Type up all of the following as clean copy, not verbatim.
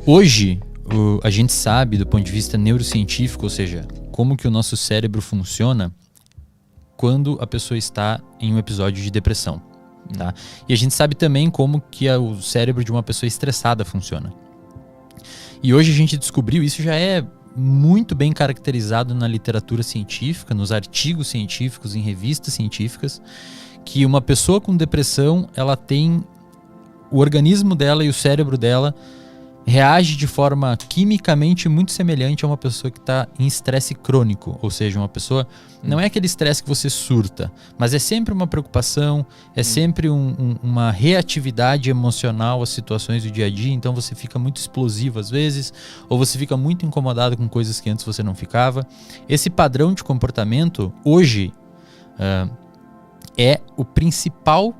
Hoje, a gente sabe do ponto de vista neurocientífico, ou seja, como que o nosso cérebro funciona quando a pessoa está em um episódio de depressão. Tá? E a gente sabe também como que o cérebro de uma pessoa estressada funciona. E hoje a gente descobriu, isso já é muito bem caracterizado na literatura científica, nos artigos científicos, em revistas científicas, que uma pessoa com depressão, ela tem o organismo dela e o cérebro dela reage de forma quimicamente muito semelhante a uma pessoa que está em estresse crônico, ou seja, uma pessoa, não é aquele estresse que você surta, mas é sempre uma preocupação, é sempre uma reatividade emocional às situações do dia a dia, então você fica muito explosivo às vezes, ou você fica muito incomodado com coisas que antes você não ficava. Esse padrão de comportamento, hoje, é o principal.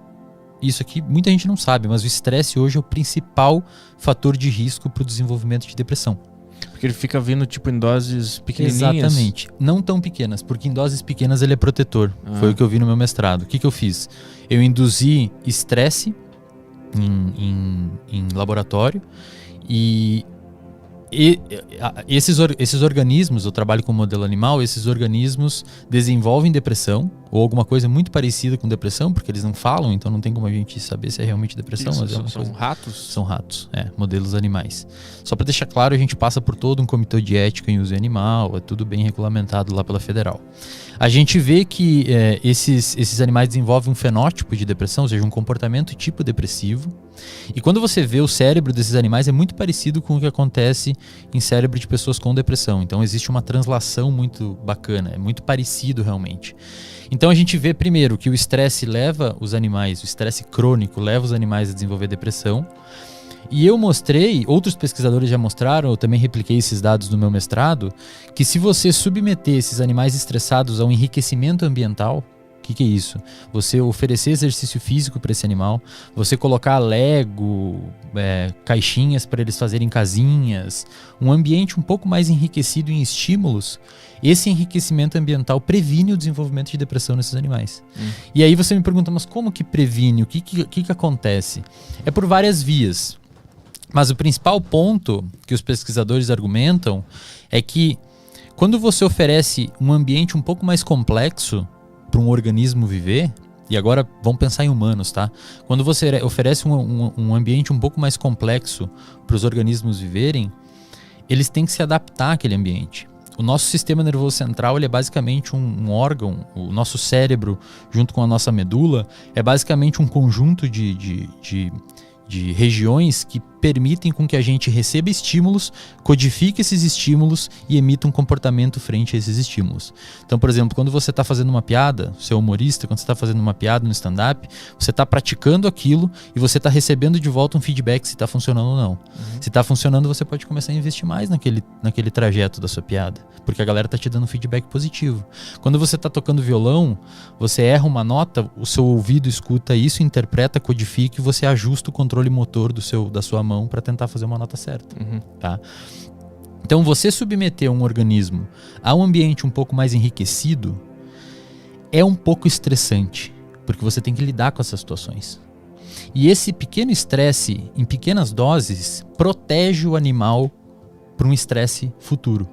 Isso aqui muita gente não sabe, mas o estresse hoje é o principal fator de risco para o desenvolvimento de depressão. Porque ele fica vindo tipo em doses pequenininhas? Exatamente. Não tão pequenas, porque em doses pequenas ele é protetor. Foi o que eu vi no meu mestrado. O que eu fiz? Eu induzi estresse em laboratório e esses organismos, eu trabalho com modelo animal, esses organismos desenvolvem depressão ou alguma coisa muito parecida com depressão, porque eles não falam, então não tem como a gente saber se é realmente depressão. Mas são ratos? São ratos, modelos animais. Só para deixar claro, a gente passa por todo um comitê de ética em uso animal, é tudo bem regulamentado lá pela federal. A gente vê que esses animais desenvolvem um fenótipo de depressão, ou seja, um comportamento tipo depressivo. E quando você vê o cérebro desses animais, é muito parecido com o que acontece em cérebro de pessoas com depressão. Então existe uma translação muito bacana, é muito parecido realmente. Então a gente vê primeiro que o estresse leva os animais, o estresse crônico leva os animais a desenvolver depressão. E eu mostrei, outros pesquisadores já mostraram, eu também repliquei esses dados no meu mestrado, que se você submeter esses animais estressados ao enriquecimento ambiental, o que é isso? Você oferecer exercício físico para esse animal, você colocar Lego, caixinhas para eles fazerem casinhas, um ambiente um pouco mais enriquecido em estímulos, esse enriquecimento ambiental previne o desenvolvimento de depressão nesses animais. E aí você me pergunta, mas como que previne? O que acontece? É por várias vias. Mas o principal ponto que os pesquisadores argumentam é que quando você oferece um ambiente um pouco mais complexo para um organismo viver, e agora vamos pensar em humanos, tá? Quando você oferece um ambiente um pouco mais complexo para os organismos viverem, eles têm que se adaptar àquele ambiente. O nosso sistema nervoso central ele é basicamente um órgão, o nosso cérebro junto com a nossa medula é basicamente um conjunto de regiões que permitem com que a gente receba estímulos, codifique esses estímulos e emita um comportamento frente a esses estímulos. Então, por exemplo, quando você está fazendo uma piada, você é humorista, quando você está fazendo uma piada no stand-up, você está praticando aquilo e você está recebendo de volta um feedback se está funcionando ou não. Se está funcionando, você pode começar a investir mais naquele trajeto da sua piada, porque a galera está te dando um feedback positivo. Quando você está tocando violão, você erra uma nota, o seu ouvido escuta isso, interpreta, codifica e você ajusta o controle motor da sua mão para tentar fazer uma nota certa. Tá? Então, você submeter um organismo a um ambiente um pouco mais enriquecido é um pouco estressante, porque você tem que lidar com essas situações. E esse pequeno estresse, em pequenas doses, protege o animal para um estresse futuro.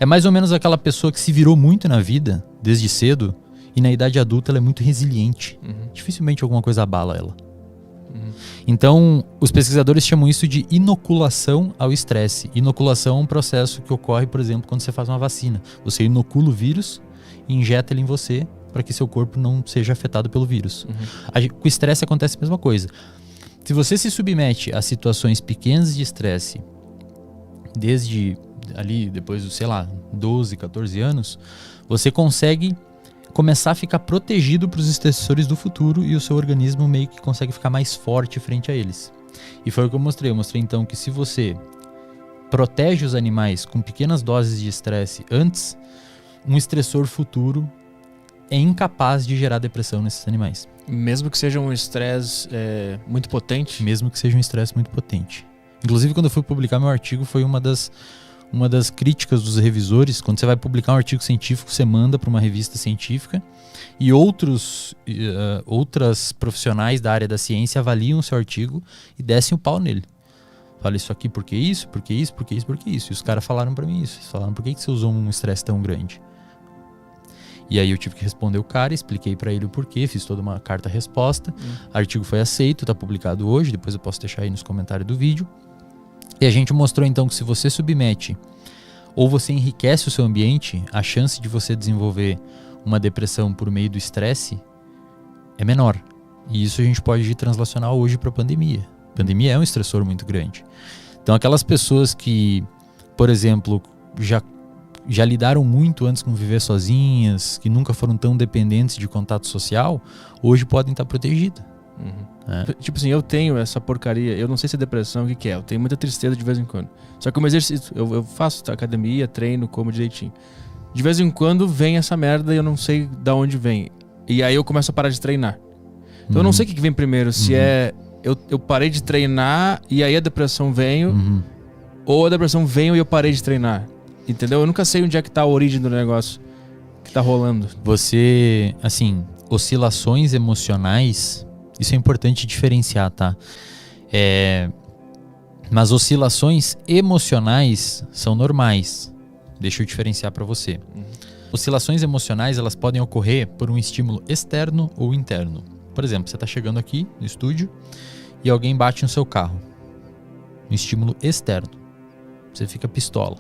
É mais ou menos aquela pessoa que se virou muito na vida, desde cedo, e na idade adulta ela é muito resiliente. Dificilmente alguma coisa abala ela. Então, os pesquisadores chamam isso de inoculação ao estresse. Inoculação é um processo que ocorre, por exemplo, quando você faz uma vacina. Você inocula o vírus e injeta ele em você para que seu corpo não seja afetado pelo vírus. Com o estresse acontece a mesma coisa. Se você se submete a situações pequenas de estresse, desde ali, depois dos, 12, 14 anos, você consegue começar a ficar protegido para os estressores do futuro e o seu organismo meio que consegue ficar mais forte frente a eles. E foi o que eu mostrei. Eu mostrei então que se você protege os animais com pequenas doses de estresse antes, um estressor futuro é incapaz de gerar depressão nesses animais. Mesmo que seja um estresse muito potente? Mesmo que seja um estresse muito potente. Inclusive, quando eu fui publicar meu artigo, foi uma das críticas dos revisores. Quando você vai publicar um artigo científico, você manda para uma revista científica e outras profissionais da área da ciência avaliam o seu artigo e descem o pau nele. Fala isso aqui porque isso, porque isso, porque isso, porque isso. E os caras falaram pra mim isso. Eles falaram, por que você usou um estresse tão grande? E aí eu tive que responder o cara, expliquei pra ele o porquê, fiz toda uma carta-resposta. O artigo foi aceito, tá publicado hoje, depois eu posso deixar aí nos comentários do vídeo. E a gente mostrou então que se você submete ou você enriquece o seu ambiente, a chance de você desenvolver uma depressão por meio do estresse é menor. E isso a gente pode translacionar hoje para a pandemia. A pandemia é um estressor muito grande. Então aquelas pessoas que, por exemplo, já lidaram muito antes com viver sozinhas, que nunca foram tão dependentes de contato social, hoje podem estar protegidas. Tipo assim, eu tenho essa porcaria, eu não sei se é depressão, o que é, eu tenho muita tristeza de vez em quando. Só que eu faço academia, treino, como direitinho. De vez em quando vem essa merda e eu não sei de onde vem. E aí eu começo a parar de treinar. Então eu não sei o que vem primeiro, se é eu parei de treinar e aí a depressão veio, ou a depressão veio e eu parei de treinar. Entendeu? Eu nunca sei onde é que tá a origem do negócio que tá rolando. Você, assim, oscilações emocionais, isso é importante diferenciar, tá? Mas oscilações emocionais são normais. Deixa eu diferenciar para você. Oscilações emocionais, elas podem ocorrer por um estímulo externo ou interno. Por exemplo, você está chegando aqui no estúdio e alguém bate no seu carro. Um estímulo externo. Você fica pistola.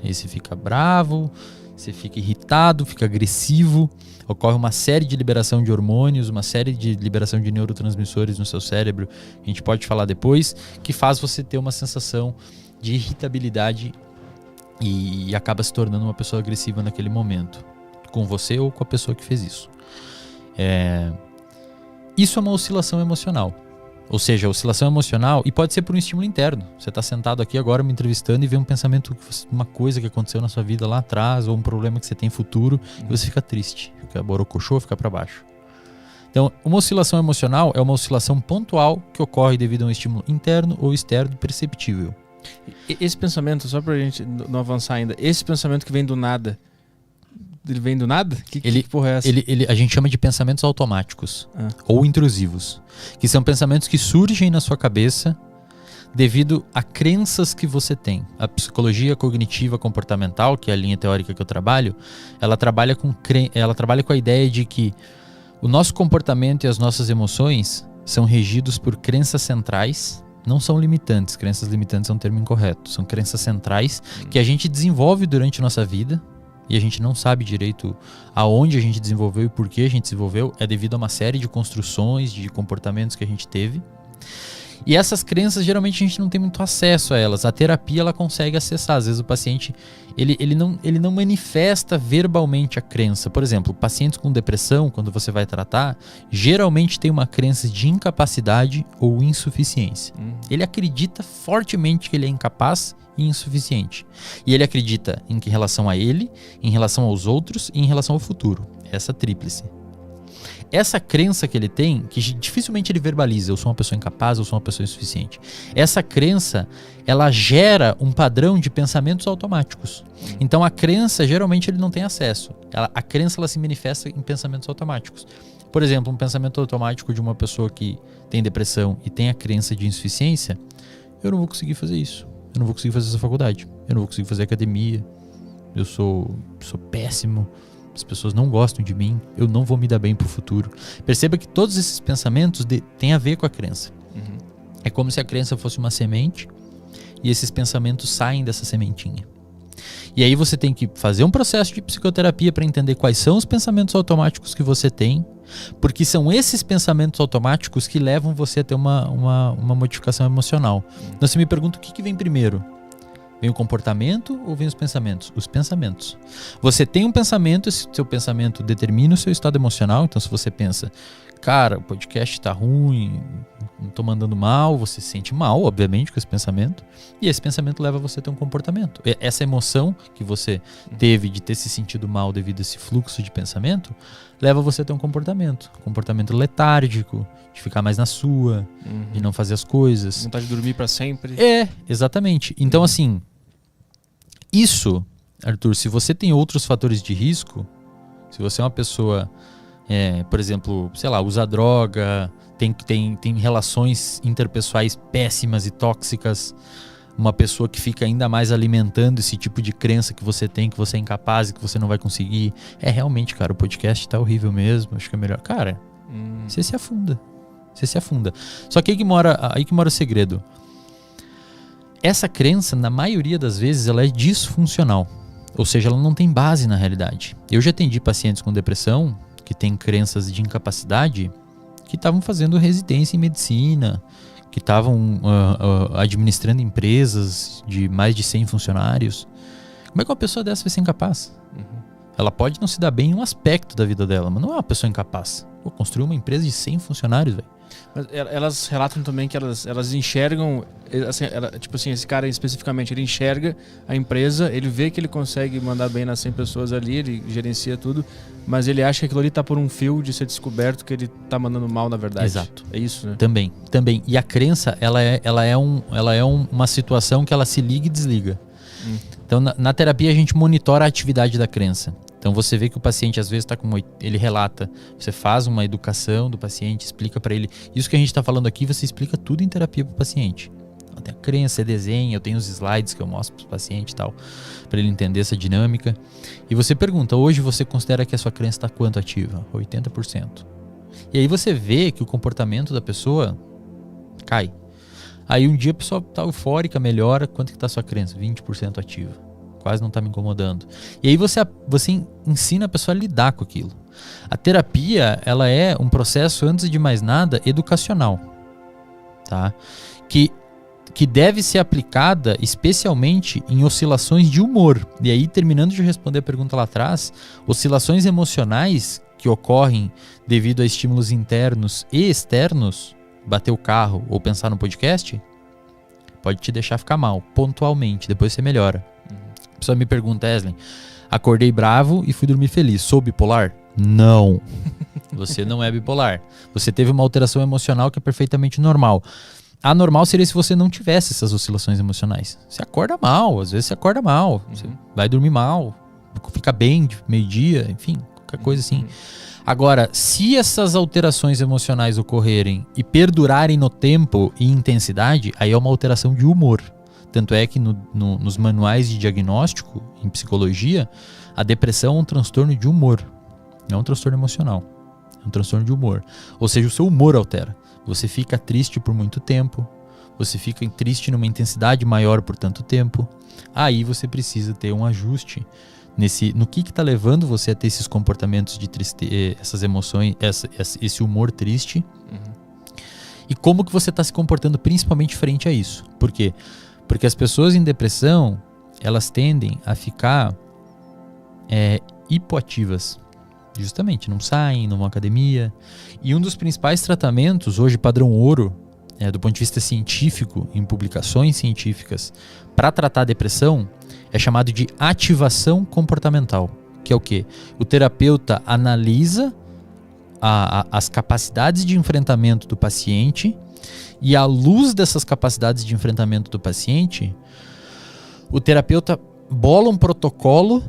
Aí você fica bravo, você fica irritado, fica agressivo. Ocorre uma série de liberação de hormônios, uma série de liberação de neurotransmissores no seu cérebro, a gente pode falar depois, que faz você ter uma sensação de irritabilidade e acaba se tornando uma pessoa agressiva naquele momento, com você ou com a pessoa que fez isso. Isso é uma oscilação emocional. Ou seja, a oscilação emocional, e pode ser por um estímulo interno. Você está sentado aqui agora me entrevistando e vê um pensamento, uma coisa que aconteceu na sua vida lá atrás, ou um problema que você tem futuro, e você fica triste, fica borocochô, fica para baixo. Então, uma oscilação emocional é uma oscilação pontual que ocorre devido a um estímulo interno ou externo perceptível. Esse pensamento, só pra gente não avançar ainda, esse pensamento que vem do nada, ele vem do nada? Que porra é essa? A gente chama de pensamentos automáticos ou intrusivos, que são pensamentos que surgem na sua cabeça devido a crenças que você tem. A psicologia cognitiva comportamental, que é a linha teórica que eu trabalho, ela trabalha com a ideia de que o nosso comportamento e as nossas emoções são regidos por crenças centrais, não são limitantes. Crenças limitantes é um termo incorreto. São crenças centrais que a gente desenvolve durante a nossa vida, e a gente não sabe direito aonde a gente desenvolveu e por que a gente desenvolveu, é devido a uma série de construções, de comportamentos que a gente teve. E essas crenças, geralmente a gente não tem muito acesso a elas. A terapia, ela consegue acessar. Às vezes o paciente, ele não manifesta verbalmente a crença. Por exemplo, pacientes com depressão, quando você vai tratar, geralmente tem uma crença de incapacidade ou insuficiência. Ele acredita fortemente que ele é incapaz e insuficiente. E ele acredita em relação a ele, em relação aos outros e em relação ao futuro. Essa tríplice. Essa crença que ele tem, que dificilmente ele verbaliza, eu sou uma pessoa incapaz, eu sou uma pessoa insuficiente. Essa crença, ela gera um padrão de pensamentos automáticos. Então a crença, geralmente ele não tem acesso. A crença, ela se manifesta em pensamentos automáticos. Por exemplo, um pensamento automático de uma pessoa que tem depressão e tem a crença de insuficiência: eu não vou conseguir fazer isso. Eu não vou conseguir fazer essa faculdade. Eu não vou conseguir fazer academia. Eu sou péssimo. As pessoas não gostam de mim. Eu não vou me dar bem pro futuro. Perceba que todos esses pensamentos têm a ver com a crença. É como se a crença fosse uma semente e esses pensamentos saem dessa sementinha. E aí você tem que fazer um processo de psicoterapia para entender quais são os pensamentos automáticos que você tem, porque são esses pensamentos automáticos que levam você a ter uma modificação emocional. Então você me pergunta o que vem primeiro? Vem o comportamento ou vem os pensamentos? Os pensamentos. Você tem um pensamento, esse seu pensamento determina o seu estado emocional. Então se você pensa, cara, o podcast tá ruim, não tô mandando mal, você se sente mal, obviamente, com esse pensamento. E esse pensamento leva você a ter um comportamento. Essa emoção que você teve de ter se sentido mal devido a esse fluxo de pensamento, leva você a ter um comportamento. Comportamento letárgico, de ficar mais na sua, de não fazer as coisas. Vontade de dormir pra sempre. Exatamente. Então, assim, isso, Arthur, se você tem outros fatores de risco, se você é uma pessoa por exemplo, sei lá, usa droga, tem relações interpessoais péssimas e tóxicas, uma pessoa que fica ainda mais alimentando esse tipo de crença que você tem, que você é incapaz e que você não vai conseguir. Realmente, cara, o podcast tá horrível mesmo, acho que é melhor. Cara, você se afunda. Você se afunda. Só que aí que mora o segredo. Essa crença, na maioria das vezes, ela é disfuncional. Ou seja, ela não tem base na realidade. Eu já atendi pacientes com depressão, que têm crenças de incapacidade, que estavam fazendo residência em medicina, que estavam administrando empresas de mais de 100 funcionários. Como é que uma pessoa dessa vai ser incapaz? Ela pode não se dar bem em um aspecto da vida dela, mas não é uma pessoa incapaz. Construir uma empresa de 100 funcionários, velho. Mas elas relatam também que elas enxergam, assim, tipo assim, esse cara especificamente, ele enxerga a empresa, ele vê que ele consegue mandar bem nas 100 pessoas ali, ele gerencia tudo, mas ele acha que aquilo ali tá por um fio de ser descoberto que ele tá mandando mal na verdade. Exato. É isso, né? Também. E a crença, ela é uma situação que ela se liga e desliga. Então, na terapia, a gente monitora a atividade da crença. Então você vê que o paciente às vezes está com ele relata, você faz uma educação do paciente, explica para ele, isso que a gente está falando aqui, você explica tudo em terapia para o paciente. Então, tem a crença, você desenha, eu tenho os slides que eu mostro para o paciente e tal, para ele entender essa dinâmica. E você pergunta, hoje você considera que a sua crença está quanto ativa? 80%. E aí você vê que o comportamento da pessoa cai. Aí um dia a pessoa está eufórica, melhora, quanto que está a sua crença? 20% ativa. Quase não está me incomodando. E aí você ensina a pessoa a lidar com aquilo. A terapia, ela é um processo, antes de mais nada, educacional. Tá? Que deve ser aplicada especialmente em oscilações de humor. E aí, terminando de responder a pergunta lá atrás, oscilações emocionais que ocorrem devido a estímulos internos e externos, bater o carro ou pensar no podcast, pode te deixar ficar mal, pontualmente, depois você melhora. A pessoa me pergunta, Eslen, acordei bravo e fui dormir feliz, sou bipolar? Não, você não é bipolar. Você teve uma alteração emocional que é perfeitamente normal. Anormal seria se você não tivesse essas oscilações emocionais. Você acorda mal, às vezes você acorda mal, você vai dormir mal, fica bem de meio-dia, enfim, qualquer coisa assim. Agora, se essas alterações emocionais ocorrerem e perdurarem no tempo e intensidade, aí é uma alteração de humor. Tanto é que nos manuais de diagnóstico em psicologia, a depressão é um transtorno de humor, não é um transtorno emocional, é um transtorno de humor. Ou seja, o seu humor altera. Você fica triste por muito tempo, você fica triste numa intensidade maior por tanto tempo, aí você precisa ter um ajuste no que está levando você a ter esses comportamentos de tristeza, essas emoções, esse humor triste, e como que você está se comportando principalmente frente a isso. Por quê? Porque as pessoas em depressão, elas tendem a ficar hipoativas. Justamente, não saem, não vão à academia. E um dos principais tratamentos, hoje padrão ouro, do ponto de vista científico, em publicações científicas, para tratar a depressão, é chamado de ativação comportamental. Que é o quê? O terapeuta analisa as capacidades de enfrentamento do paciente e, à luz dessas capacidades de enfrentamento do paciente, o terapeuta bola um protocolo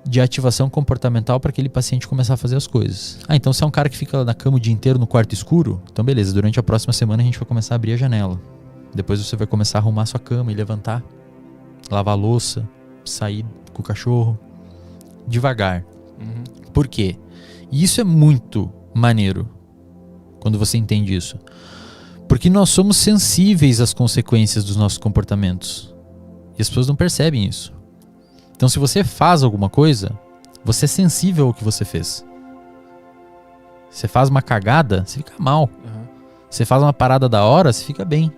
de ativação comportamental para aquele paciente começar a fazer as coisas. Então se é um cara que fica na cama o dia inteiro no quarto escuro, então beleza, durante a próxima semana a gente vai começar a abrir a janela. Depois você vai começar a arrumar sua cama e levantar, lavar a louça, sair com o cachorro, devagar. Por quê? E isso é muito maneiro quando você entende isso. Porque nós somos sensíveis às consequências dos nossos comportamentos. E as pessoas não percebem isso. Então se você faz alguma coisa, você é sensível ao que você fez. Você faz uma cagada, você fica mal. Você faz uma parada da hora, você fica bem.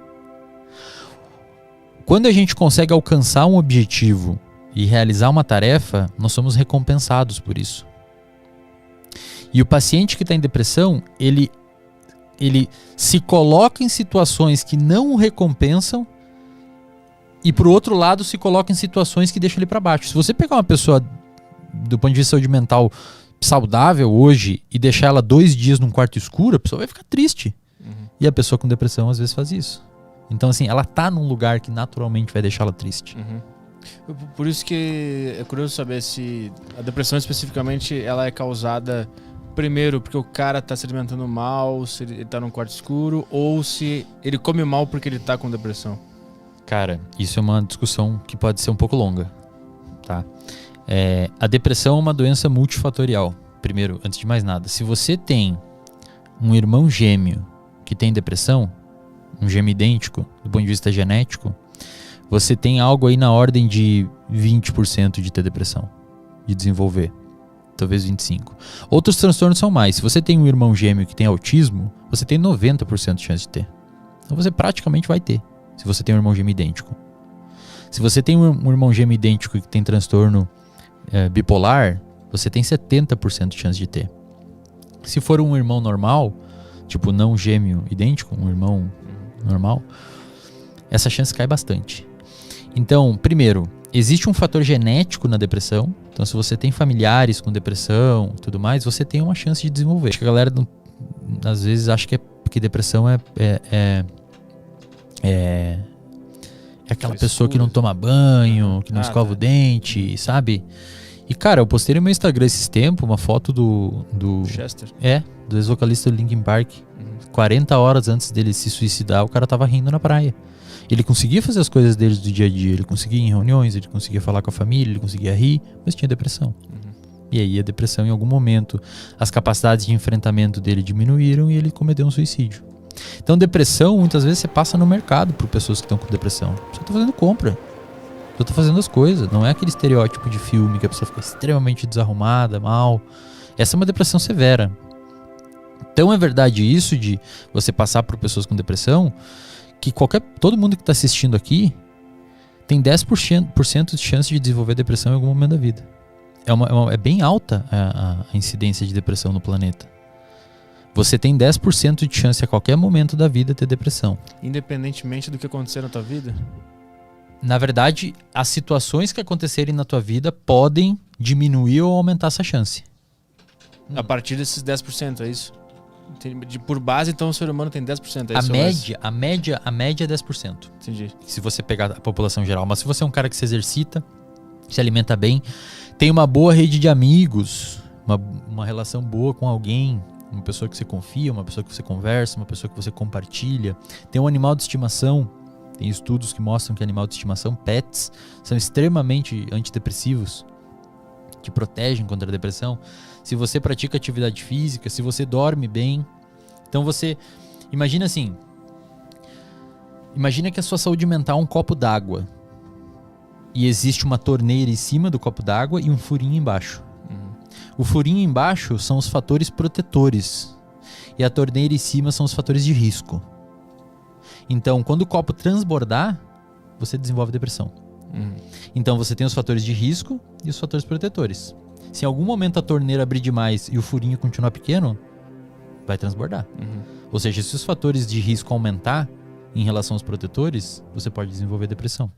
Quando a gente consegue alcançar um objetivo e realizar uma tarefa, nós somos recompensados por isso. E o paciente que está em depressão, ele se coloca em situações que não o recompensam e, por outro lado, se coloca em situações que deixam ele para baixo. Se você pegar uma pessoa do ponto de vista de saúde mental saudável hoje e deixar ela 2 dias num quarto escuro, a pessoa vai ficar triste. E a pessoa com depressão às vezes faz isso. Então, assim, ela tá num lugar que naturalmente vai deixar ela triste. Por isso que é curioso saber se a depressão especificamente ela é causada primeiro porque o cara tá se alimentando mal, se ele tá num quarto escuro, ou se ele come mal porque ele tá com depressão? Cara, isso é uma discussão que pode ser um pouco longa, tá? A depressão é uma doença multifatorial. Primeiro, antes de mais nada, se você tem um irmão gêmeo que tem depressão, um gêmeo idêntico, do ponto de vista genético, você tem algo aí na ordem de 20% de ter depressão, de desenvolver. Talvez 25%. Outros transtornos são mais. Se você tem um irmão gêmeo que tem autismo, você tem 90% de chance de ter. Então você praticamente vai ter, se você tem um irmão gêmeo idêntico. Se você tem um irmão gêmeo idêntico que tem transtorno bipolar, você tem 70% de chance de ter. Se for um irmão normal, tipo não gêmeo idêntico, um irmão normal, essa chance cai bastante. Então, primeiro, existe um fator genético na depressão. Então, se você tem familiares com depressão e tudo mais, você tem uma chance de desenvolver. Acho que a galera às vezes acha que é porque depressão é aquela pessoa que não toma banho, que não escova o dente, sabe? E, cara, eu postei no meu Instagram esses tempos uma foto do Chester? Do ex-vocalista do Linkin Park. 40 horas antes dele se suicidar, o cara tava rindo na praia. Ele conseguia fazer as coisas dele do dia a dia, ele conseguia ir em reuniões, ele conseguia falar com a família, ele conseguia rir, mas tinha depressão. E aí a depressão, em algum momento, as capacidades de enfrentamento dele diminuíram e ele cometeu um suicídio. Então, depressão, muitas vezes você passa no mercado por pessoas que estão com depressão. Você tá fazendo compra. Você tá fazendo as coisas. Não é aquele estereótipo de filme que a pessoa fica extremamente desarrumada, mal. Essa é uma depressão severa. Então, é verdade isso de você passar por pessoas com depressão, que todo mundo que está assistindo aqui tem 10% de chance de desenvolver depressão em algum momento da vida. É bem alta a incidência de depressão no planeta. Você tem 10% de chance a qualquer momento da vida ter depressão. Independentemente do que acontecer na tua vida? Na verdade, as situações que acontecerem na tua vida podem diminuir ou aumentar essa chance. A partir desses 10%, é isso? Por base, então, o ser humano tem 10%. A média é 10%. Entendi. Se você pegar a população geral. Mas se você é um cara que se exercita, se alimenta bem, tem uma boa rede de amigos, uma relação boa com alguém, uma pessoa que você confia, uma pessoa que você conversa, uma pessoa que você compartilha, tem um animal de estimação. Tem estudos que mostram que animal de estimação, pets, são extremamente antidepressivos, que protegem contra a depressão. Se você pratica atividade física, se você dorme bem. Então você... Imagina assim. Imagina que a sua saúde mental é um copo d'água. E existe uma torneira em cima do copo d'água e um furinho embaixo. O furinho embaixo são os fatores protetores. E a torneira em cima são os fatores de risco. Então, quando o copo transbordar, você desenvolve depressão. Então, você tem os fatores de risco e os fatores protetores. Se em algum momento a torneira abrir demais e o furinho continuar pequeno, vai transbordar. Ou seja, se os fatores de risco aumentar em relação aos protetores, você pode desenvolver depressão.